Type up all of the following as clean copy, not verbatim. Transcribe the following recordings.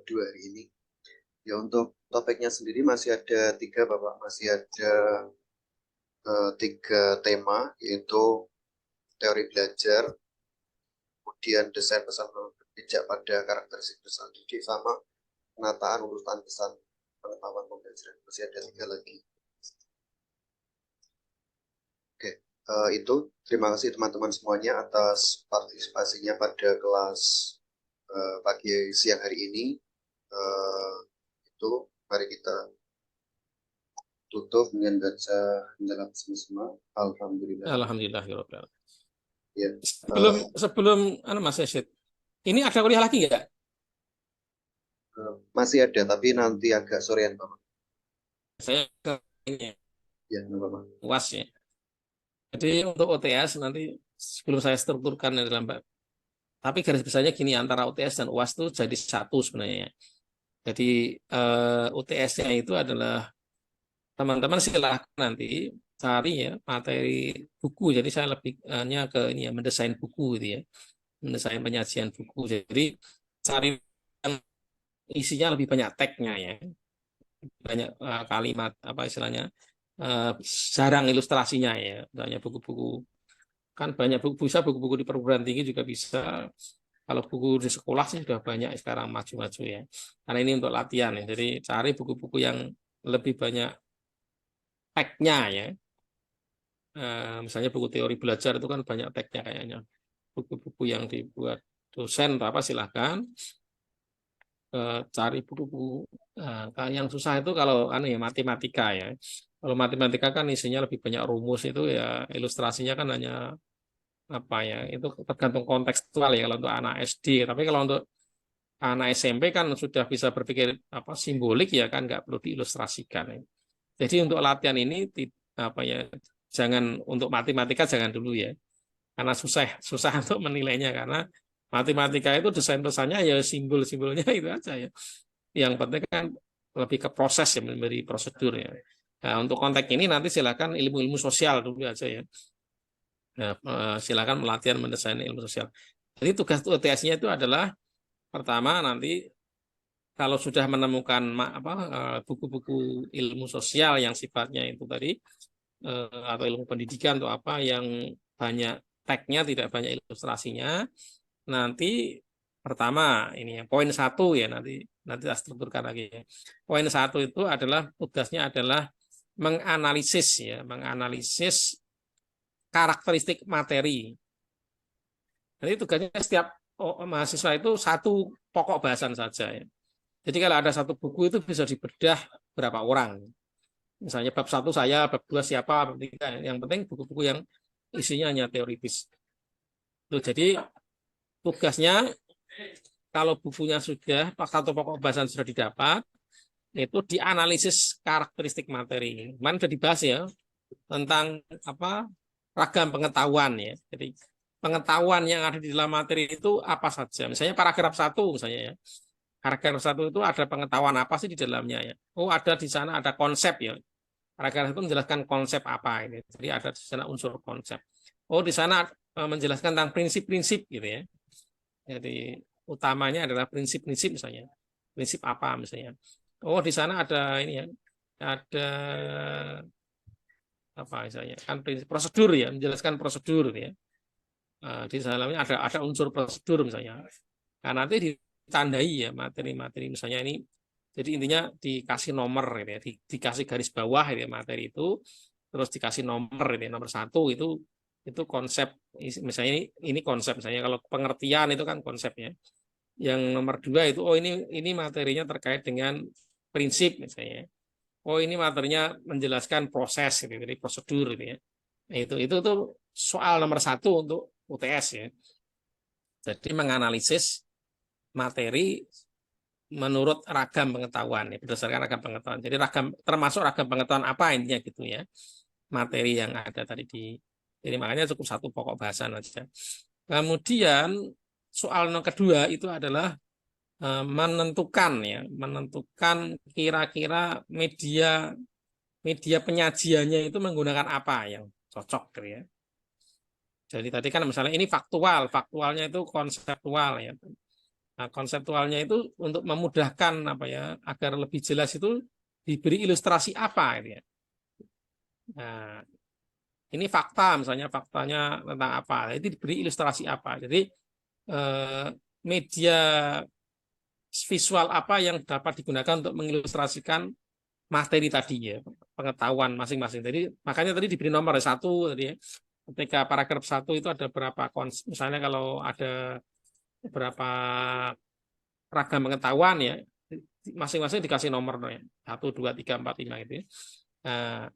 2 hari ini. Ya untuk topiknya sendiri masih ada 3 Bapak, masih ada 3 tema, yaitu teori belajar, kemudian desain pesan berpijak pada karakteristik pesan didik, sama penataan urutan pesan pengetahuan pembelajaran. Masih ada 3 lagi. Oke, itu terima kasih teman-teman semuanya atas partisipasinya pada kelas pagi siang hari ini. Itu mari kita tutup dengan baca dalam semua. Alhamdulillah. Alhamdulillah. Ya, Sebelum Mas Esid, ini ada kuliah lagi nggak? masih ada, tapi nanti agak sorean Bapak. Saya ke ini Ya, Bapak. UAS ya. Jadi untuk OTS nanti sebelum saya strukturkan dalam tapi garis besarnya gini, antara OTS dan UAS itu jadi satu sebenarnya. Jadi UTS-nya itu adalah teman-teman silahkan nanti cari ya materi buku. Jadi saya lebih hanya ke ini ya, mendesain buku gitu ya, mendesain penyajian buku. Jadi cari yang isinya lebih banyak tagnya ya, banyak kalimat apa istilahnya, jarang ilustrasinya ya. Banyak buku-buku, kan banyak buku, bisa buku-buku di perguruan tinggi juga bisa. Kalau buku di sekolah sih sudah banyak sekarang maju-maju ya. Karena ini untuk latihan ya. Jadi cari buku-buku yang lebih banyak tag-nya ya. Misalnya buku teori belajar itu kan banyak tag-nya kayaknya. Buku-buku yang dibuat dosen atau apa silahkan. Cari buku-buku. Yang susah itu kalau ya matematika ya. Kalau matematika kan isinya lebih banyak rumus, itu ya ilustrasinya kan hanya apa ya, itu tergantung kontekstual ya kalau untuk anak SD. Tapi kalau untuk anak SMP kan sudah bisa berpikir apa simbolik ya kan, nggak perlu diilustrasikan. Jadi untuk latihan ini apa ya, jangan, untuk matematika jangan dulu ya, karena susah susah untuk menilainya, karena matematika itu desain pesannya ya simbol-simbolnya itu aja ya. Yang penting kan lebih ke proses ya, memberi prosedur ya. Nah, untuk konteks ini nanti silakan ilmu-ilmu sosial dulu aja ya. Nah, silakan melatihan mendesain ilmu sosial. Jadi tugas UTS-nya itu adalah pertama nanti kalau sudah menemukan buku-buku ilmu sosial yang sifatnya itu tadi, atau ilmu pendidikan atau apa yang banyak tag-nya tidak banyak ilustrasinya, nanti pertama ini ya poin 1 ya, nanti saya strukturkan lagi ya. Poin 1 itu adalah tugasnya adalah menganalisis ya, menganalisis karakteristik materi. Jadi tugasnya setiap mahasiswa itu satu pokok bahasan saja ya. Jadi kalau ada satu buku itu bisa dibedah berapa orang. Misalnya bab 1 saya, bab 2 siapa, bab 3. Yang penting buku-buku yang isinya hanya teoritis. Tuh, jadi tugasnya kalau bukunya sudah, satu pokok bahasan sudah didapat, itu dianalisis karakteristik materi. Kemarin sudah dibahas ya tentang apa ragam pengetahuan ya. Jadi pengetahuan yang ada di dalam materi itu apa saja. Misalnya paragraf 1 misalnya ya. Paragraf 1 itu ada pengetahuan apa sih di dalamnya ya. Oh, ada di sana ada konsep ya. Paragraf itu menjelaskan konsep apa ini. Jadi ada di sana unsur konsep. Oh, di sana menjelaskan tentang prinsip-prinsip gitu ya. Jadi utamanya adalah prinsip-prinsip misalnya. Prinsip apa misalnya. Oh, di sana ada ini ya. Ada apa misalnya? Kan prinsip prosedur ya, menjelaskan prosedur ya. Di dalamnya ada unsur prosedur misalnya. Nah, nanti ditandai ya materi-materi misalnya ini. Jadi intinya dikasih nomor gitu ya, dikasih garis bawah gitu ya, materi itu, terus dikasih nomor gitu ya, nomor 1 itu konsep, misalnya ini konsep, misalnya kalau pengertian itu kan konsepnya. Yang nomor 2 itu oh ini materinya terkait dengan prinsip misalnya. Oh ini materinya menjelaskan proses gitu, jadi prosedur gitu ya. Nah, itu tuh soal nomor 1 untuk UTS ya. Jadi menganalisis materi menurut ragam pengetahuan ya, berdasarkan ragam pengetahuan. Jadi termasuk ragam pengetahuan apa intinya gitu ya. Materi yang ada tadi jadi makanya cukup satu pokok bahasan aja. Kemudian soal yang kedua itu adalah menentukan kira-kira media penyajiannya itu menggunakan apa yang cocok gitu ya. Jadi tadi kan misalnya ini faktualnya itu konseptual ya. Nah, konseptualnya itu untuk memudahkan apa ya agar lebih jelas itu diberi ilustrasi apa gitu ya. Nah, ini fakta misalnya faktanya tentang apa, itu diberi ilustrasi apa. Jadi media visual apa yang dapat digunakan untuk mengilustrasikan materi tadi ya, pengetahuan masing-masing. Jadi makanya tadi diberi nomor satu tadi ya. Ketika paragraf satu itu ada berapa misalnya kalau ada berapa ragam pengetahuan ya, masing-masing dikasih nomor ya. 1, 2, 3, 4, 5 gitu ya. Nah,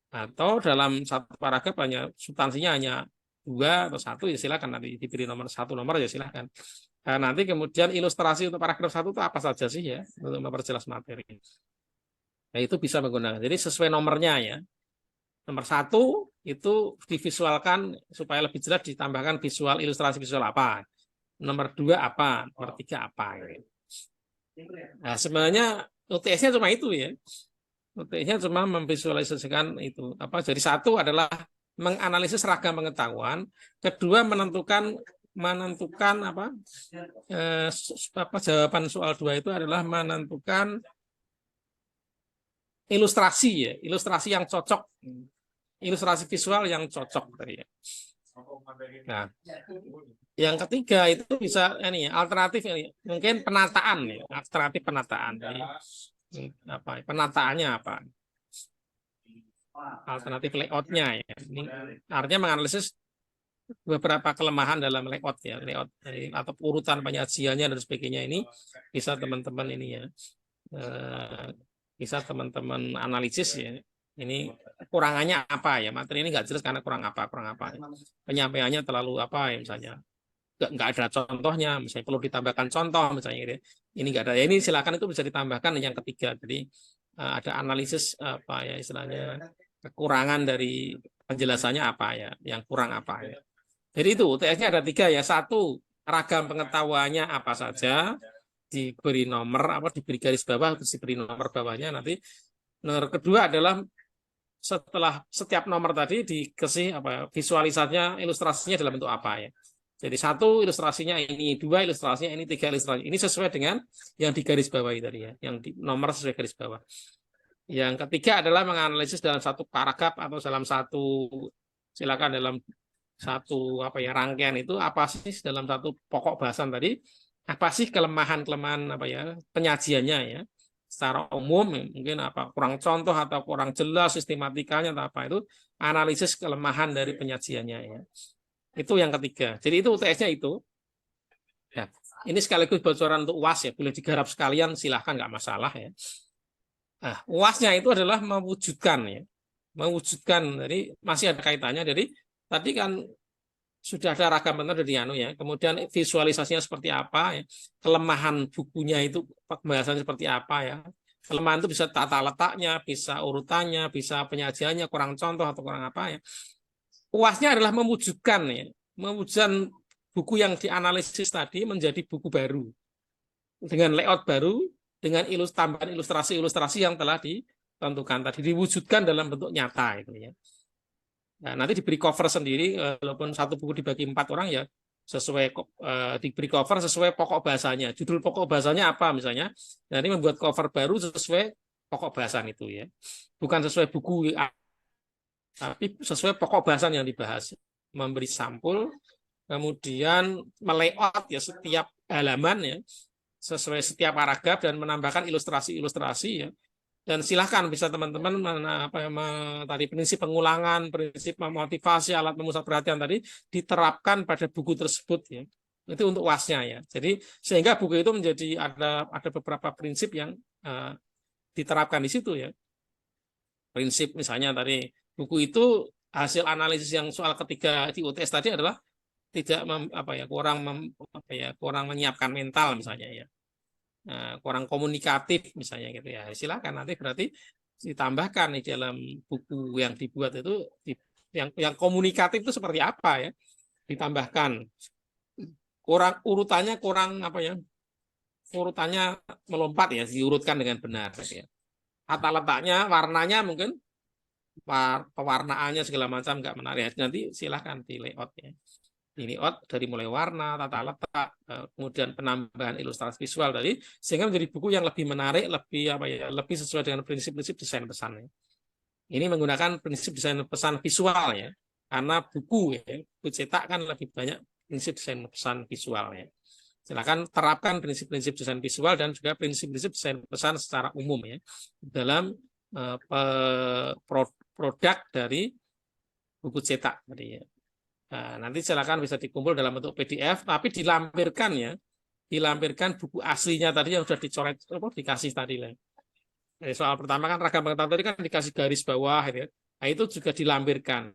atau dalam satu paragraf hanya substansinya hanya 2 atau 1 ya silakan nanti diberi nomor 1 nomor ya silakan. Nah, nanti kemudian ilustrasi untuk paragraf 1 itu apa saja sih ya untuk memperjelas materi. Nah, itu bisa menggunakan. Jadi sesuai nomornya ya. Nomor 1 itu divisualkan supaya lebih jelas ditambahkan visual ilustrasi visual apa. Nomor 2 apa, nomor 3 apa. Nah, sebenarnya UTS-nya cuma itu ya. UTS-nya cuma memvisualisasikan itu. Apa? Jadi 1 adalah menganalisis ragam pengetahuan, kedua menentukan apa jawaban soal 2 itu adalah menentukan ilustrasi ya, ilustrasi yang cocok, ilustrasi visual yang cocok tadi ya. Nah, yang ketiga itu bisa ini ya, alternatif ini mungkin penataan ya, alternatif penataan. Jadi, apa penataannya apa? Alternatif layoutnya ya. Ini artinya menganalisis beberapa kelemahan dalam layout ya, layout atau urutan penyajiannya dan sebagainya ini bisa teman-teman ini ya. Bisa teman-teman analisis ya. Ini kurangannya apa ya, materi ini nggak jelas karena kurang apa penyampaiannya terlalu apa ya misalnya nggak ada contohnya, misalnya perlu ditambahkan contoh misalnya gitu. Ini nggak ada ya, ini silakan itu bisa ditambahkan yang ketiga. Jadi ada analisis apa ya istilahnya kekurangan dari penjelasannya apa ya, yang kurang apa ya. Jadi itu UTS-nya ada 3 ya. 1 ragam pengetahuannya apa saja, diberi nomor apa diberi garis bawah terus diberi nomor bawahnya nanti. Nomor kedua adalah setelah setiap nomor tadi dikasih apa visualisasinya ilustrasinya dalam bentuk apa ya. Jadi 1 ilustrasinya ini, 2 ilustrasinya ini, 3 ilustrasinya ini sesuai dengan yang di garis bawah tadi ya, yang di nomor sesuai garis bawah. Yang ketiga adalah menganalisis dalam 1 paragraf atau dalam silakan dalam 1 apa ya rangkaian itu apa sih dalam 1 pokok bahasan tadi apa sih kelemahan-kelemahan apa ya penyajiannya ya secara umum mungkin apa kurang contoh atau kurang jelas sistematikanya atau apa itu analisis kelemahan dari penyajiannya ya itu yang ketiga. Jadi itu UTS-nya itu ya. Ini sekaligus bocoran untuk UAS ya, boleh digarap sekalian silahkan nggak masalah ya. Nah, UAS-nya itu adalah mewujudkan ya, mewujudkan. Jadi masih ada kaitannya. Jadi tadi kan sudah ada ragam bentuk dari anu ya. Kemudian visualisasinya seperti apa ya. Kelemahan bukunya itu pembahasannya seperti apa ya. Kelemahan itu bisa tata letaknya, bisa urutannya, bisa penyajiannya, kurang contoh atau kurang apa ya. UAS-nya adalah mewujudkan ya. Mewujudkan buku yang dianalisis tadi menjadi buku baru. Dengan layout baru, dengan tambahan ilustrasi-ilustrasi yang telah ditentukan tadi diwujudkan dalam bentuk nyata itu ya. Nah, nanti diberi cover sendiri, walaupun 1 buku dibagi 4 orang ya, sesuai diberi cover sesuai pokok bahasanya. Judul pokok bahasanya apa misalnya? Nanti membuat cover baru sesuai pokok bahasan itu ya, bukan sesuai buku, tapi sesuai pokok bahasan yang dibahas. Memberi sampul, kemudian melayout ya setiap halaman ya, sesuai setiap paragraf dan menambahkan ilustrasi-ilustrasi ya. Dan silahkan bisa teman-teman tadi prinsip pengulangan, prinsip memotivasi, alat pemusat perhatian tadi diterapkan pada buku tersebut ya. Itu untuk UAS-nya ya. Jadi sehingga buku itu menjadi ada beberapa prinsip yang diterapkan di situ ya. Prinsip misalnya tadi buku itu hasil analisis yang soal ketiga di UTS tadi adalah tidak kurang menyiapkan mental misalnya ya. Kurang komunikatif misalnya gitu ya silakan nanti berarti ditambahkan di dalam buku yang dibuat itu yang komunikatif itu seperti apa ya ditambahkan urutannya melompat ya diurutkan dengan benar ya. Tata letaknya warnanya mungkin pewarnaannya segala macam nggak menarik nanti silakan di layout ya. layout dari mulai warna, tata letak, kemudian penambahan ilustrasi visual tadi, sehingga menjadi buku yang lebih menarik, lebih sesuai dengan prinsip-prinsip desain pesannya. Ini menggunakan prinsip desain pesan visual ya, karena buku cetak kan lebih banyak prinsip desain pesan visual ya. Silakan terapkan prinsip-prinsip desain visual dan juga prinsip-prinsip desain pesan secara umum ya dalam produk dari buku cetak tadi ya. Nah, nanti silakan bisa dikumpul dalam bentuk PDF, tapi dilampirkan buku aslinya tadi yang sudah dicoret, dikasih tadi lah. Soal pertama kan ragam pengetahuan tadi kan dikasih garis bawah, gitu ya. Nah, itu juga dilampirkan.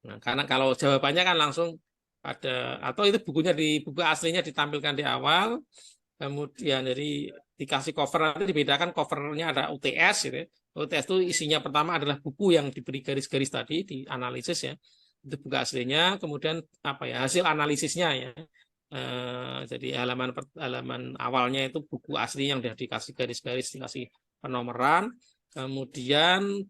Nah, karena kalau jawabannya kan langsung atau itu buku aslinya ditampilkan di awal, kemudian jadi dikasih cover, nanti dibedakan covernya ada UTS gitu ya. UTS itu isinya pertama adalah buku yang diberi garis-garis tadi di analisis ya, itu buku aslinya, kemudian hasil analisisnya ya. Jadi halaman awalnya itu buku asli yang sudah dikasih garis-garis, dikasih penomoran, kemudian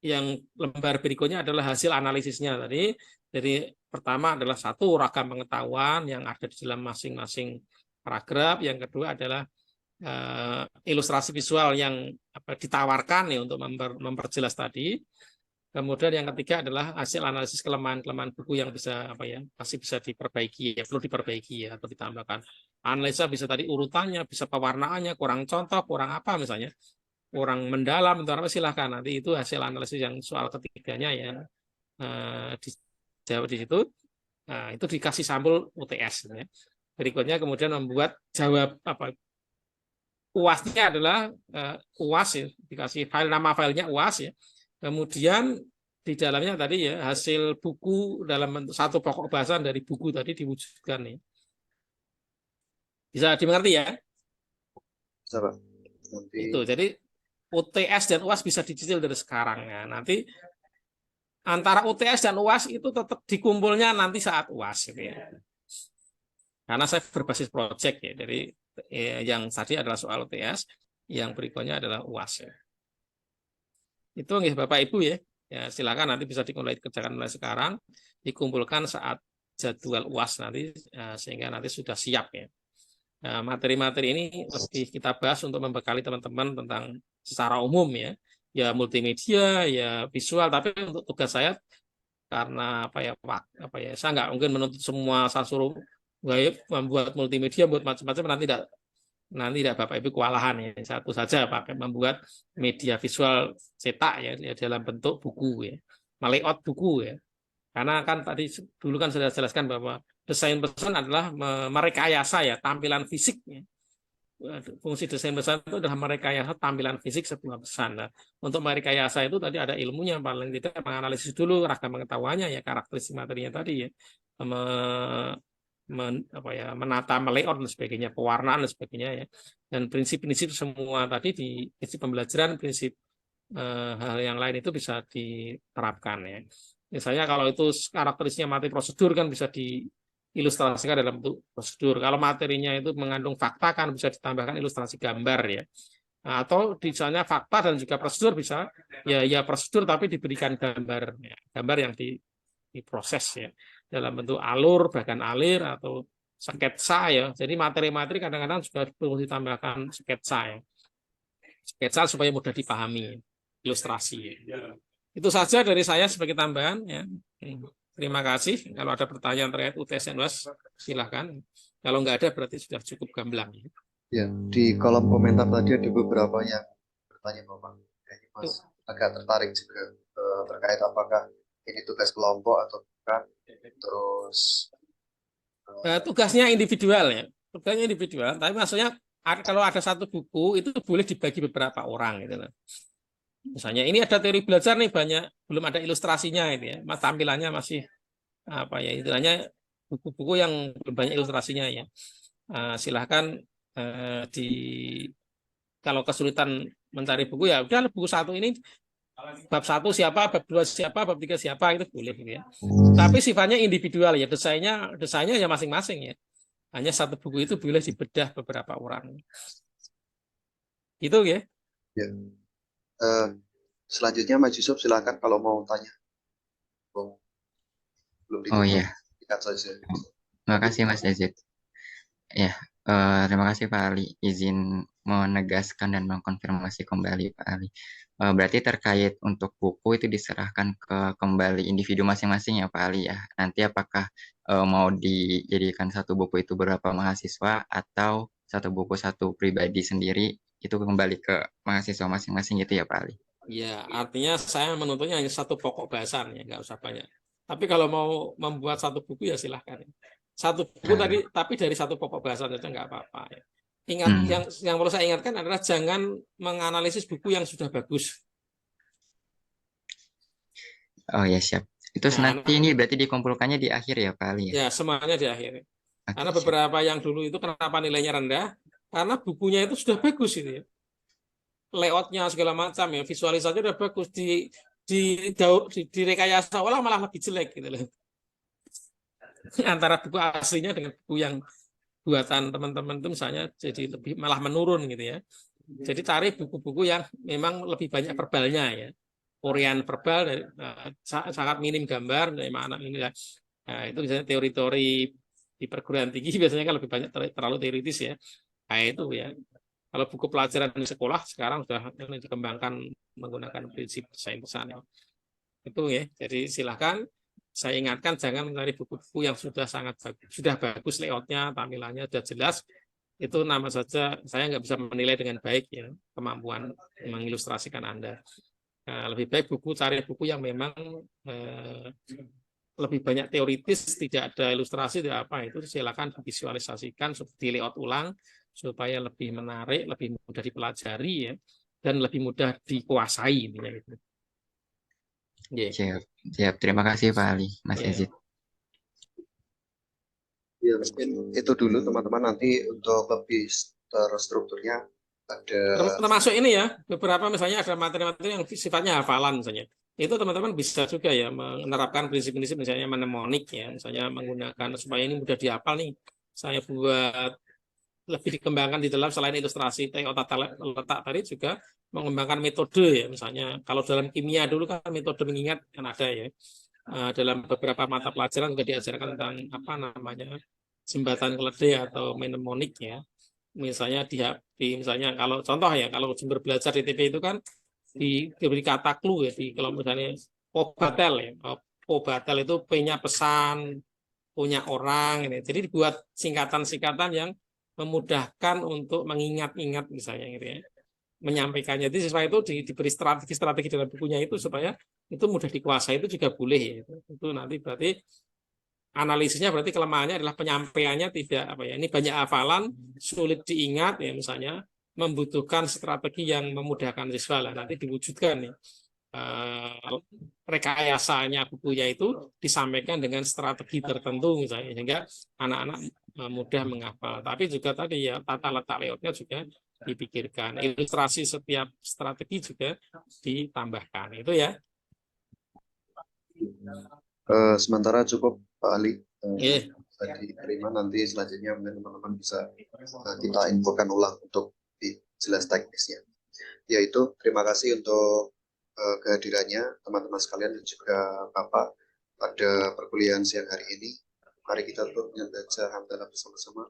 yang lembar berikutnya adalah hasil analisisnya tadi. Jadi pertama adalah satu ragam pengetahuan yang ada di dalam masing-masing paragraf, yang kedua adalah ilustrasi visual yang ditawarkan ya untuk memperjelas tadi. Kemudian yang ketiga adalah hasil analisis kelemahan-kelemahan buku yang masih bisa diperbaiki ya, perlu diperbaiki ya atau ditambahkan. Analisa bisa tadi urutannya, bisa pewarnaannya, kurang contoh, kurang apa misalnya, kurang mendalam atau apa, silahkan nanti itu hasil analisis yang soal ketiganya ya dijawab di situ. Nah, itu dikasih sampul UTS ya. Berikutnya kemudian membuat jawab UAS-nya adalah UAS ya, dikasih nama filenya UAS ya. Kemudian di dalamnya tadi ya hasil buku dalam bentuk satu pokok bahasan dari buku tadi diwujudkan nih. Bisa dimengerti ya? Bisa, Pak. Nanti Itu. Jadi UTS dan UAS bisa dicicil dari sekarang ya. Nanti antara UTS dan UAS itu tetap dikumpulnya nanti saat UAS gitu ya. Karena saya berbasis project ya. Jadi yang tadi adalah soal UTS, yang berikutnya adalah UAS ya. Itu nggih Bapak Ibu ya. Ya silakan nanti bisa dikerjakan mulai sekarang, dikumpulkan saat jadwal UAS nanti sehingga nanti sudah siap ya. Nah, materi-materi ini lebih kita bahas untuk membekali teman-teman tentang secara umum ya. Ya multimedia, ya visual, tapi untuk tugas saya karena saya nggak mungkin menuntut semua, saya suruh membuat multimedia, buat macam-macam, nanti tidak Bapak Ibu kewalahan ya. Satu saja pakai membuat media visual cetak ya dalam bentuk buku ya, layout buku ya. Karena kan tadi dulu kan sudah jelaskan bahwa desain pesan adalah merekayasa ya tampilan fisiknya. Fungsi desain pesan itu adalah merekayasa tampilan fisik sebuah pesan. Nah, untuk merekayasa itu tadi ada ilmunya, paling tidak menganalisis dulu ragam pengetahuannya ya, karakteristik materinya tadi ya, menata, melayout dan sebagainya, pewarnaan dan sebagainya ya. Dan prinsip-prinsip semua tadi di prinsip pembelajaran, prinsip hal yang lain itu bisa diterapkan ya. Misalnya kalau itu karakteristiknya materi prosedur kan bisa diilustrasikan dalam bentuk prosedur. Kalau materinya itu mengandung fakta kan bisa ditambahkan ilustrasi gambar ya. Nah, atau misalnya fakta dan juga prosedur bisa ya prosedur tapi diberikan gambar ya. Gambar yang diproses ya dalam bentuk alur, bahkan alir atau sketsa ya. Jadi materi-materi kadang-kadang juga perlu ditambahkan sketsa ya. Sketsa supaya mudah dipahami, ilustrasi ya. Itu saja dari saya sebagai tambahan ya. Terima kasih. Kalau ada pertanyaan terkait UTS dan UAS, silahkan. Kalau nggak ada berarti sudah cukup gamblang. ya di kolom komentar tadi ada beberapa yang bertanya Bapak. Kayaknya Mas agak tertarik juga terkait apakah ini tugas kelompok atau bukan. Terus Tugasnya individual ya. Tugasnya individual, tapi maksudnya kalau ada satu buku itu boleh dibagi beberapa orang gitu loh. Misalnya ini ada teori belajar nih banyak, belum ada ilustrasinya ini ya. Tampilannya masih istilahnya buku-buku yang belum banyak ilustrasinya ya. Silahkan kalau kesulitan mencari buku ya udah buku satu ini bab 1 siapa, bab 2 siapa, bab 3 siapa, itu boleh gitu ya. Tapi sifatnya individual ya, desainnya ya masing-masing ya. Hanya satu buku itu boleh dibedah beberapa orang. Gitu ya. ya selanjutnya Mas Yusuf silakan kalau mau tanya. belum Oh iya, dikomunikasikan saja. terima kasih Mas Yazid. Ya, terima kasih Pak Ali. Izin menegaskan dan mengkonfirmasi kembali Pak Ali. Berarti terkait untuk buku itu diserahkan ke kembali individu masing-masing ya Pak Ali ya. Nanti apakah mau dijadikan satu buku itu beberapa mahasiswa atau satu buku satu pribadi sendiri itu kembali ke mahasiswa masing-masing gitu ya Pak Ali. Ya, artinya saya menuntutnya hanya satu pokok bahasan ya, nggak usah banyak. Tapi kalau mau membuat satu buku ya silahkan. Satu buku tadi, tapi dari satu pokok bahasan saja nggak apa-apa. Ya. Ingat, yang perlu saya ingatkan adalah jangan menganalisis buku yang sudah bagus. Oh ya siap. Itu nanti ini berarti dikumpulkannya di akhir ya Pak Ali ya? Ya, semuanya di akhir. Oke, Karena siap. beberapa yang dulu itu kenapa nilainya rendah? Karena bukunya itu sudah bagus itu ya. Layoutnya segala macam ya, visualisasinya udah bagus di rekayasa olah malah lebih jelek gitu loh. Antara buku aslinya dengan buku yang buatan teman-teman itu misalnya jadi lebih malah menurun gitu ya. Jadi cari buku-buku yang memang lebih banyak verbalnya ya. Korean verbal dari sangat minim gambar dari mana ini ya. Nah, itu biasanya teori-teori di perguruan tinggi biasanya kan lebih banyak terlalu teoritis ya. Kayak itu ya. Kalau buku pelajaran di sekolah sekarang sudah dikembangkan menggunakan prinsip desain pesan. Itu ya. Jadi silahkan saya ingatkan jangan mencari buku-buku yang sudah sangat bagus, sudah bagus layoutnya, tampilannya sudah jelas. Itu nama saja saya nggak bisa menilai dengan baik ya kemampuan mengilustrasikan Anda. Nah, lebih baik cari buku yang memang lebih banyak teoritis, tidak ada ilustrasi, tidak apa itu silakan visualisasikan, di layout ulang supaya lebih menarik, lebih mudah dipelajari ya, dan lebih mudah dikuasai intinya gitu. Yeah. Siap. Terima kasih Pak Ali, Mas Yazid. Ya mungkin itu dulu teman-teman, nanti untuk lebih terstrukturnya ada termasuk ini ya, beberapa misalnya ada materi-materi yang sifatnya hafalan misalnya. Itu teman-teman bisa juga ya menerapkan prinsip-prinsip misalnya mnemonik ya, misalnya menggunakan supaya ini mudah dihafal nih. Saya buat lebih dikembangkan di dalam selain ilustrasi tata letak tadi juga mengembangkan metode ya, misalnya kalau dalam kimia dulu kan metode mengingat kan ada ya. Dalam beberapa mata pelajaran juga diajarkan tentang apa namanya jembatan keledai atau mnemonik ya. Misalnya misalnya kalau contoh ya kalau sumber belajar di TP itu kan diberi kata clue ya kalau misalnya Pobatel ya. Pobatel itu P-nya pesan, punya orang ini. Jadi dibuat singkatan-singkatan yang memudahkan untuk mengingat-ingat misalnya gitu ya. Menyampaikannya itu sesuai itu diberi strategi dalam bukunya itu supaya itu mudah dikuasai itu juga boleh ya. Itu nanti berarti analisisnya berarti kelemahannya adalah penyampaiannya tidak apa ya. Ini banyak hafalan, sulit diingat ya misalnya membutuhkan strategi yang memudahkan siswa lah nanti diwujudkan nih. Rekayasanya bukunya itu disampaikan dengan strategi tertentu misalnya sehingga anak-anak mudah menghafal. Tapi juga tadi ya tata letak layoutnya juga dipikirkan. Ilustrasi setiap strategi juga ditambahkan. Itu ya. Sementara cukup Pak Ali. Yeah. Diterima, nanti selanjutnya mungkin teman-teman bisa kita infokan ulang untuk jelas teknisnya. Yaitu terima kasih untuk kehadirannya teman-teman sekalian dan juga Bapak pada perkuliahan siang hari ini. Mari kita tutup dengan baca hamdalah bersama-sama.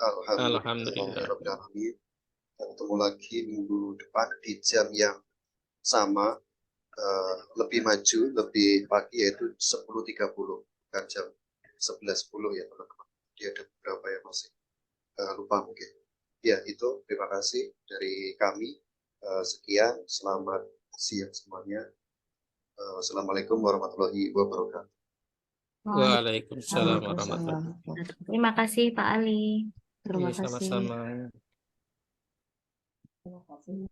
Alhamdulillah. Ketemu lagi minggu depan di jam yang sama, lebih maju, lebih pagi, yaitu 10.30, bukan jam 11.10 ya teman-teman. Dia ada beberapa yang masih lupa mungkin. Ya itu, terima kasih dari kami. Sekian, selamat siang semuanya. Wassalamualaikum warahmatullahi wabarakatuh. Waalaikumsalam warahmatullahi wabarakatuh. Terima kasih Pak Ali. Terima kasih. Sama-sama. Terima kasih.